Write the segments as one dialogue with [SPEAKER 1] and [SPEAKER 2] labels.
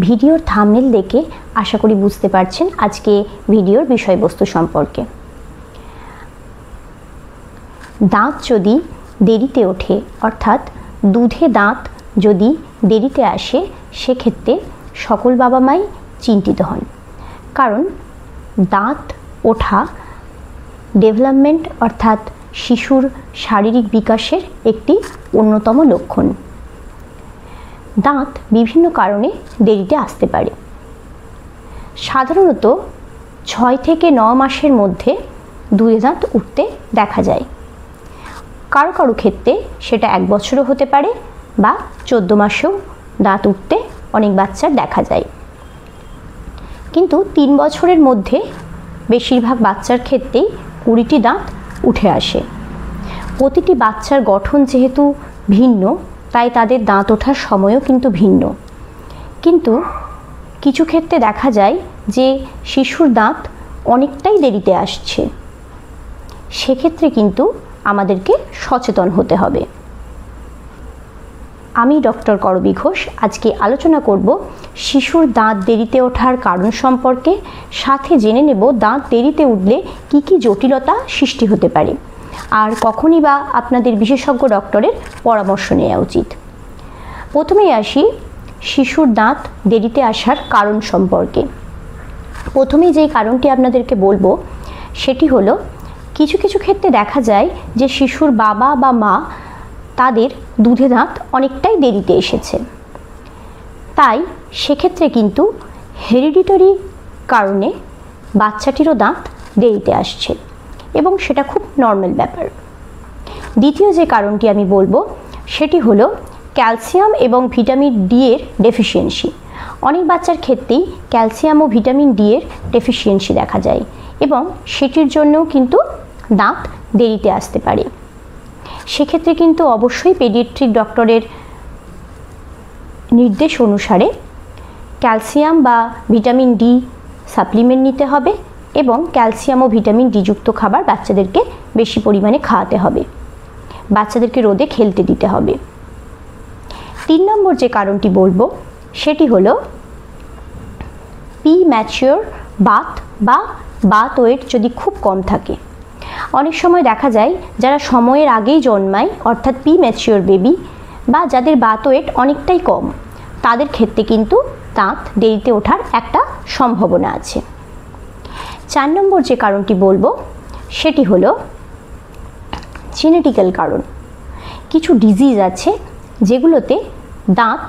[SPEAKER 1] ভিডিওর থাম্বনেল দেখে আশা করি বুঝতে পারছেন আজকে ভিডিওর বিষয়বস্তু সম্পর্কে। দাঁত যদি দেরিতে ওঠে, অর্থাৎ দুধে দাঁত যদি দেরিতে আসে, সেক্ষেত্রে সকল বাবা মাই চিন্তিত হন। কারণ দাঁত ওঠা ডেভেলপমেন্ট অর্থাৎ শিশুর শারীরিক বিকাশের একটি অন্যতম লক্ষণ। দাঁত বিভিন্ন কারণে দেরিতে আসতে পারে। সাধারণত 6 থেকে 9 মাসের মধ্যে দুধে দাঁত উঠতে দেখা যায়। কারো কারো ক্ষেত্রে সেটা 1 বছরও হতে পারে বা 14 মাসেও দাঁত উঠতে অনেক বাচ্চার দেখা যায়। কিন্তু 3 বছরের মধ্যে বেশিরভাগ বাচ্চার ক্ষেত্রেই 20টি দাঁত উঠে আসে। প্রতিটি বাচ্চার গঠন যেহেতু ভিন্ন, তাই তাদের দাঁত ওঠার সময়ও কিন্তু ভিন্ন। কিন্তু কিছু ক্ষেত্রে দেখা যায় যে শিশুর দাঁত অনেকটাই দেরিতে আসছে, সেক্ষেত্রে কিন্তু আমাদেরকে সচেতন হতে হবে। আমি ডক্টর করবী ঘোষ আজকে আলোচনা করব শিশুর দাঁত দেরিতে ওঠার কারণ সম্পর্কে, সাথে জেনে নেব দাঁত দেরিতে উঠলে কি কি জটিলতা সৃষ্টি হতে পারে আর কখনই বা আপনাদের বিশেষজ্ঞ ডক্টরের পরামর্শ নেওয়া উচিত। প্রথমেই আসি শিশুর দাঁত দেরিতে আসার কারণ সম্পর্কে। প্রথমেই যেই কারণটি আপনাদেরকে বলবো সেটি হলো, কিছু কিছু ক্ষেত্রে দেখা যায় যে শিশুর বাবা বা মা তাদের দুধে দাঁত অনেকটাই দেরিতে এসেছে, তাই সেক্ষেত্রে কিন্তু হেরিডিটরি কারণে বাচ্চাটিরও দাঁত দেরিতে আসছে এবং সেটা খুব নর্মাল ব্যাপার। দ্বিতীয় যে কারণটি আমি বলবো সেটি হলো ক্যালসিয়াম এবং ভিটামিন ডি এর ডেফিসিয়েন্সি। অনেক বাচ্চার ক্ষেত্রেই ক্যালসিয়াম ও ভিটামিন ডি এর ডেফিসিয়েন্সি দেখা যায় এবং সেটির জন্যও কিন্তু দাঁত দেরিতে আসতে পারে। সেক্ষেত্রে কিন্তু অবশ্যই পেডিয়াট্রিক ডক্টরের নির্দেশ অনুসারে ক্যালসিয়াম বা ভিটামিন ডি সাপ্লিমেন্ট নিতে হবে এবং ক্যালসিয়াম ও ভিটামিন ডি যুক্ত খাবার বাচ্চাদেরকে বেশি পরিমাণে খাওয়াতে হবে। বাচ্চাদেরকে রোদে খেলতে দিতে হবে। 3 নম্বর যে কারণটি বলবো সেটি হলো প্রিম্যাচিওর বার্থ বা বার্থ ওয়েট যদি খুব কম থাকে। অনেক সময় দেখা যায় যারা সময়ের আগেই জন্মায়, অর্থাৎ প্রিম্যাচিওর বেবি বা যাদের বার্থ ওয়েট অনেকটাই কম, তাদের ক্ষেত্রে কিন্তু দাঁত দেরিতে ওঠার একটা সম্ভাবনা আছে। 4 নম্বর যে কারণটি বলবো সেটি হলো জেনেটিক্যাল কারণ। কিছু ডিজিজ আছে যেগুলোতে দাঁত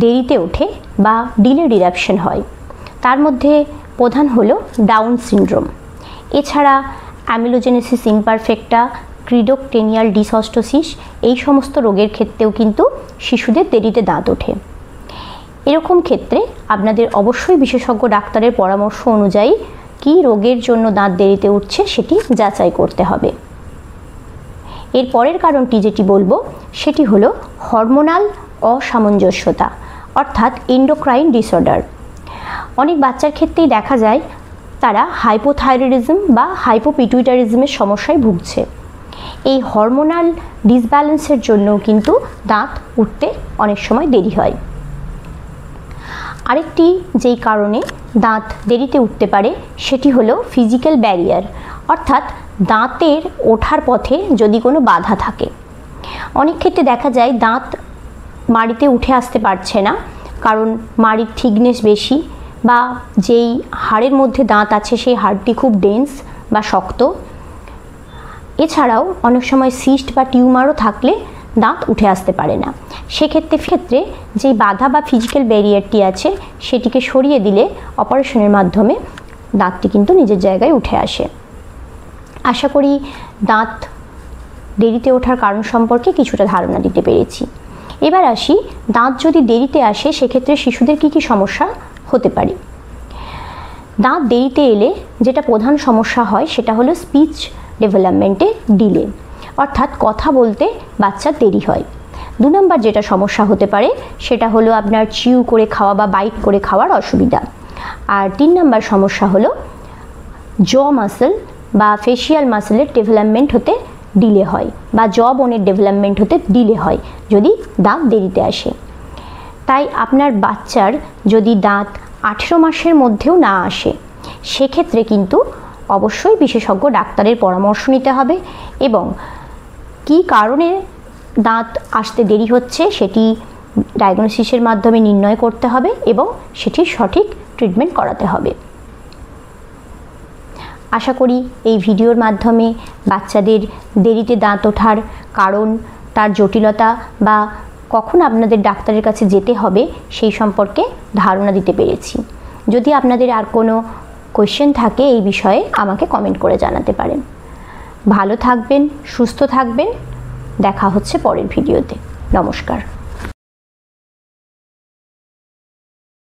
[SPEAKER 1] দেরিতে ওঠে বা ডিলেড ইরাপশন হয়। তার মধ্যে প্রধান হলো ডাউন সিনড্রোম। এছাড়া অ্যামিলোজেনেসিস ইমপারফেক্টা, ক্রিডোক্টেনিয়াল ডিসঅস্টোসিস, এই সমস্ত রোগের ক্ষেত্রেও কিন্তু শিশুদের দেরিতে দাঁত ওঠে। এরকম ক্ষেত্রে আপনাদের অবশ্যই বিশেষজ্ঞ ডাক্তারের পরামর্শ অনুযায়ী কী রোগের জন্য দাঁত দেরিতে উঠছে সেটি যাচাই করতে হবে। এর পরের কারণটি যেটি বলবো সেটি হলো হরমোনাল অসামঞ্জস্যতা, অর্থাৎ এন্ডোক্রাইন ডিসঅর্ডার। অনেক বাচ্চার ক্ষেত্রেই দেখা যায় তারা হাইপোথাইরয়েডিজম বা হাইপোপিটুইটারিজমের সমস্যায় ভুগছে। এই হরমোনাল ডিসব্যালেন্সের জন্য কিন্তু দাঁত উঠতে অনেক সময় দেরি হয়। আরেকটি যেই কারণে দাঁত দেরিতে উঠতে পারে সেটি হলো ফিজিক্যাল ব্যারিয়ার, অর্থাৎ দাঁতের ওঠার পথে যদি কোনো বাধা থাকে। অনেক ক্ষেত্রে দেখা যায় দাঁত মাড়িতে উঠে আসতে পারছে না, কারণ মাড়ির থিকনেস বেশি বা যেই হাড়ের মধ্যে দাঁত আছে সেই হাড়টি খুব ডেন্স বা শক্ত। এছাড়াও অনেক সময় সিস্ট বা টিউমারও থাকলে দাঁত উঠে আসতে পারে না। সেক্ষেত্রে যেই বাধা বা ফিজিক্যাল ব্যারিয়ারটি আছে সেটিকে সরিয়ে দিলে অপারেশনের মাধ্যমে দাঁতটি কিন্তু নিজের জায়গায় উঠে আসে। আশা করি দাঁত দেরিতে ওঠার কারণ সম্পর্কে কিছুটা ধারণা দিতে পেরেছি। এবার আসি, দাঁত যদি দেরিতে আসে সেক্ষেত্রে শিশুদের কি কি সমস্যা হতে পারে। দাঁত দেরিতে এলে যেটা প্রধান সমস্যা হয় সেটা হলো স্পিচ ডেভেলপমেন্টে ডিলে, অর্থাৎ কথা বলতে বাচ্চার দেরি হয়। 2 নম্বর যেটা সমস্যা হতে পারে সেটা হলো আপনার চিউ করে খাওয়া বা বাইট করে খাওয়ার অসুবিধা। আর 3 নম্বর সমস্যা হলো জ মাসল বা ফেশিয়াল মাসলের ডেভেলপমেন্ট হতে ডিলে হয় বা জ বোনের ডেভেলপমেন্ট হতে ডিলে হয় যদি দাঁত দেরিতে আসে। তাই আপনার বাচ্চার যদি দাঁত 18 মাসের মধ্যেও না আসে, সেক্ষেত্রে কিন্তু অবশ্যই বিশেষজ্ঞ ডাক্তারের পরামর্শ নিতে হবে এবং কী কারণে দাঁত আসতে দেরি হচ্ছে সেটি ডায়াগনোসিসের মাধ্যমে নির্ণয় করতে হবে এবং সেটির সঠিক ট্রিটমেন্ট করাতে হবে। আশা করি এই ভিডিওর মাধ্যমে বাচ্চাদের দেরিতে দাঁত ওঠার কারণ, তার জটিলতা বা কখন আপনাদের ডাক্তারের কাছে যেতে হবে সেই সম্পর্কে ধারণা দিতে পেরেছি। যদি আপনাদের আর কোনো কোয়েশ্চেন থাকে এই বিষয়ে আমাকে কমেন্ট করে জানাতে পারেন। ভালো থাকবেন, সুস্থ থাকবেন। দেখা হচ্ছে পরের ভিডিওতে। নমস্কার।